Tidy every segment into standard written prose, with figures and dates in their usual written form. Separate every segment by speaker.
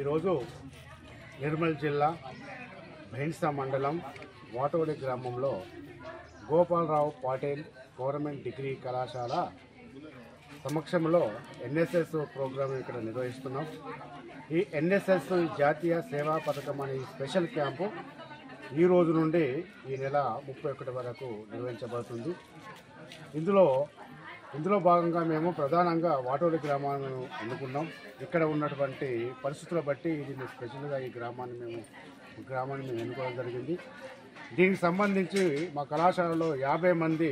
Speaker 1: ఈరోజు నిర్మల్ జిల్లా భైన్సా మండలం వాటోడి గ్రామంలో గోపాలరావు పాటిల్ గవర్నమెంట్ డిగ్రీ కళాశాల సమక్షంలో ఎన్ఎస్ఎస్ ప్రోగ్రాం ఇక్కడ నిర్వహిస్తున్నాం. ఈ ఎన్ఎస్ఎస్ జాతీయ సేవా పథకం అనే స్పెషల్ క్యాంపు ఈ రోజు నుండి ఈ నెల 31 వరకు నిర్వహించబడుతుంది. ఇందులో భాగంగా మేము ప్రధానంగా వాటోడి గ్రామాన్ని ఎన్నుకున్నాం. ఇక్కడ ఉన్నటువంటి పరిస్థితుల బట్టి ఇది స్పెషల్గా ఈ గ్రామాన్ని మేము ఎన్నుకోవడం జరిగింది. దీనికి సంబంధించి మా కళాశాలలో 50 మంది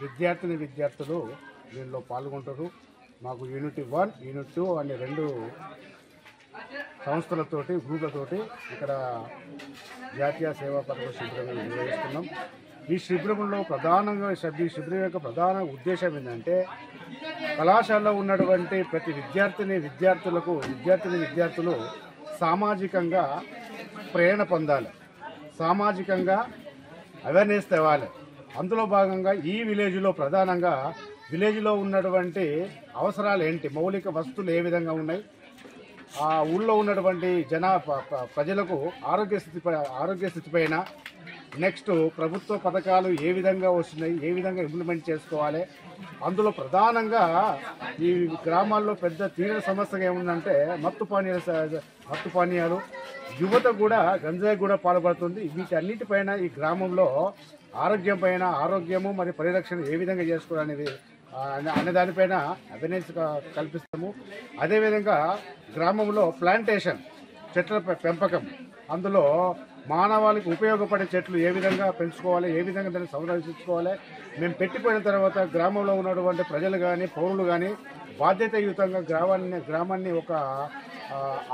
Speaker 1: విద్యార్థులు దీనిలో పాల్గొంటారు. మాకు యూనిట్ 1, యూనిట్ 2 అనే 2 సంస్థలతోటి గ్రూపులతోటి ఇక్కడ జాతీయ సేవా పథకం శిబిరం నిర్వహిస్తున్నాం. ఈ శిబిరంలో శిబిరం యొక్క ప్రధాన ఉద్దేశం ఏంటంటే కళాశాలలో ఉన్నటువంటి ప్రతి విద్యార్థులు సామాజికంగా ప్రేరణ పొందాలి, సామాజికంగా అవేర్నెస్ తేవాలి. అందులో భాగంగా ఈ విలేజ్లో ఉన్నటువంటి అవసరాలు ఏంటి, మౌలిక వస్తువులు ఏ విధంగా ఉన్నాయి, ఆ ఊళ్ళో ఉన్నటువంటి ప్రజలకు ఆరోగ్య స్థితి పైన, నెక్స్ట్ ప్రభుత్వ పథకాలు ఏ విధంగా వస్తున్నాయి, ఏ విధంగా ఇంప్లిమెంట్ చేసుకోవాలి. అందులో ప్రధానంగా ఈ గ్రామాల్లో పెద్ద తీవ్ర సమస్యగా ఏముందంటే మత్తు పానీయాలు, యువత కూడా గంజాయి కూడా పాల్పడుతుంది. వీటన్నిటిపైన ఈ గ్రామంలో ఆరోగ్యము మరియు పరిరక్షణ ఏ విధంగా చేసుకోవాలనేది అనే దానిపైన అవేర్నెస్ కల్పిస్తాము. అదేవిధంగా గ్రామంలో ప్లాంటేషన్, చెట్ల పెంపకం, అందులో మానవాళికి ఉపయోగపడే చెట్లు ఏ విధంగా పెంచుకోవాలి, ఏ విధంగా దాన్ని సంరక్షించుకోవాలి. మేము పెట్టిపోయిన తర్వాత గ్రామంలో ఉన్నటువంటి ప్రజలు కానీ పౌరులు కానీ బాధ్యతాయుతంగా గ్రామాన్ని ఒక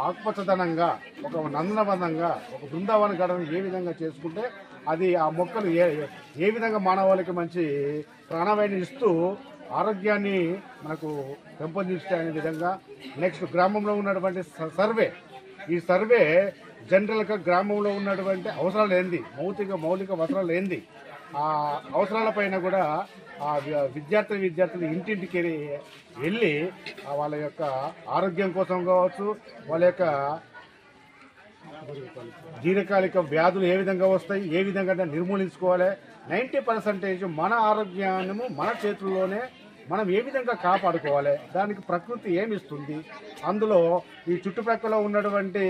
Speaker 1: ఆకుపచ్చదనంగా, ఒక నందనవనంగా, ఒక బృందావన గడను ఏ విధంగా చేసుకుంటే అది ఆ మొక్కలు ఏ విధంగా మానవాళికి మంచి ప్రాణవాయువుని ఇస్తూ ఆరోగ్యాన్ని మనకు పెంపొందిస్తాయనే విధంగా. నెక్స్ట్ గ్రామంలో ఉన్నటువంటి ఈ సర్వే జనరల్గా గ్రామంలో ఉన్నటువంటి అవసరాలు ఏంది, మౌలిక అవసరాలు ఏంది, ఆ అవసరాలపైన కూడా ఆ విద్యార్థులు ఇంటింటికి వెళ్ళి వాళ్ళ యొక్క ఆరోగ్యం కోసం కావచ్చు, వాళ్ళ యొక్క దీర్ఘకాలిక వ్యాధులు ఏ విధంగా వస్తాయి, ఏ విధంగా నిర్మూలించుకోవాలి. 90% మన ఆరోగ్యాన్ని మన చేతుల్లోనే మనం ఏ విధంగా కాపాడుకోవాలి, దానికి ప్రకృతి ఏమిస్తుంది, అందులో ఈ చుట్టుపక్కల ఉన్నటువంటి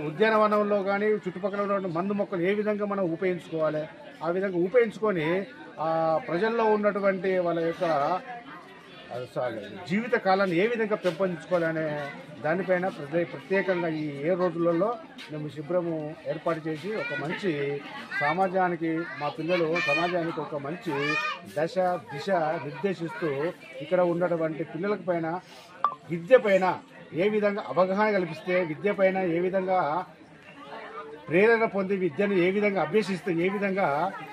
Speaker 1: ఉద్యానవనంలో కానీ చుట్టుపక్కల ఉన్నటువంటి మందు మొక్కలు ఏ విధంగా మనం ఉపయోగించుకోవాలి, ఆ విధంగా ఉపయోగించుకొని ప్రజల్లో ఉన్నటువంటి వాళ్ళ యొక్క జీవిత కాలాన్ని ఏ విధంగా పెంపొందించుకోవాలనే దానిపైన ప్రత్యేకంగా ఈ 7 రోజులలో మేము శిబిరము ఏర్పాటు చేసి ఒక మంచి మా పిల్లలు సమాజానికి ఒక మంచి దిశ నిర్దేశిస్తూ ఇక్కడ ఉన్నటువంటి పిల్లల పైన విద్య పైన ఏ విధంగా అవగాహన కల్పిస్తే, విద్య పైన ఏ విధంగా ప్రేరణ పొంది విద్యను ఏ విధంగా అభ్యసిస్తే ఏ విధంగా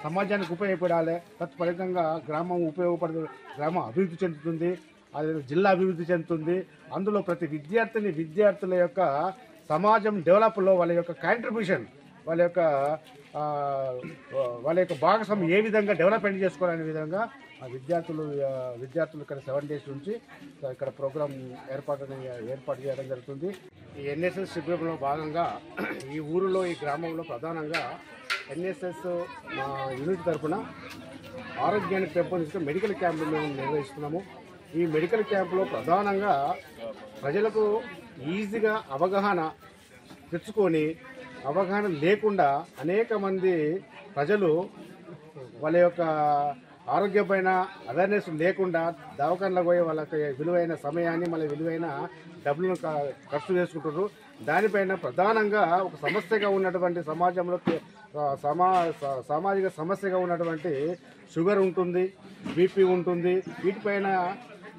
Speaker 1: సమాజానికి ఉపయోగపడాలి, తత్ఫలితంగా గ్రామం అభివృద్ధి చెందుతుంది, అదే జిల్లా అభివృద్ధి చెందుతుంది. అందులో ప్రతి విద్యార్థుల యొక్క సమాజం డెవలప్లో వాళ్ళ యొక్క కాంట్రిబ్యూషన్, వాళ్ళ యొక్క భాగస్వామ్యం ఏ విధంగా డెవలప్మెంట్ చేసుకోవాలనే విధంగా విద్యార్థులు ఇక్కడ 7 days నుంచి ఇక్కడ ప్రోగ్రాం ఏర్పాటు చేయడం జరుగుతుంది. ఈ ఎన్ఎస్ఎస్ శిబిరంలో భాగంగా ఈ గ్రామంలో ప్రధానంగా ఎన్ఎస్ఎస్ మా యూనిట్ తరఫున ఆరోగ్యాన్ని పెంపొందించే మెడికల్ క్యాంపులు మేము నిర్వహిస్తున్నాము. ఈ మెడికల్ క్యాంపులో ప్రధానంగా ప్రజలకు ఈజీగా అవగాహన తెచ్చుకొని, అవగాహన లేకుండా అనేక మంది ప్రజలు వాళ్ళ యొక్క ఆరోగ్యం పైన అవేర్నెస్ లేకుండా దవాఖానలకు పోయి వాళ్ళకి విలువైన సమయాన్ని మళ్ళీ విలువైన డబ్బులను ఖర్చు చేసుకుంటారు. దానిపైన ప్రధానంగా ఒక సమస్యగా ఉన్నటువంటి సమాజంలో సామాజిక సమస్యగా ఉన్నటువంటి షుగర్ ఉంటుంది, బీపీ ఉంటుంది. వీటిపైన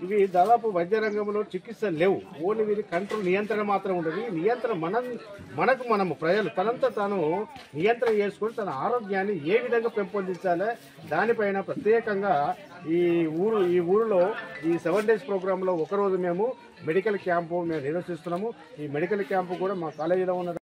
Speaker 1: ఇవి దాదాపు వైద్య రంగంలో చికిత్స లేవు, ఓన్లీ వీరి కంట్రోల్ నియంత్రణ మాత్రం ఉంటుంది. నియంత్రణ మనము ప్రజలు తనంతా తాను నియంత్రణ చేసుకొని తన ఆరోగ్యాన్ని ఏ విధంగా పెంపొందించాలి దానిపైన ప్రత్యేకంగా ఈ ఊరిలో ఈ 7 days ప్రోగ్రాంలో ఒకరోజు మేము మెడికల్ క్యాంపు నిర్వహిస్తున్నాము. ఈ మెడికల్ క్యాంపు కూడా మా కాలేజీలో ఉన్న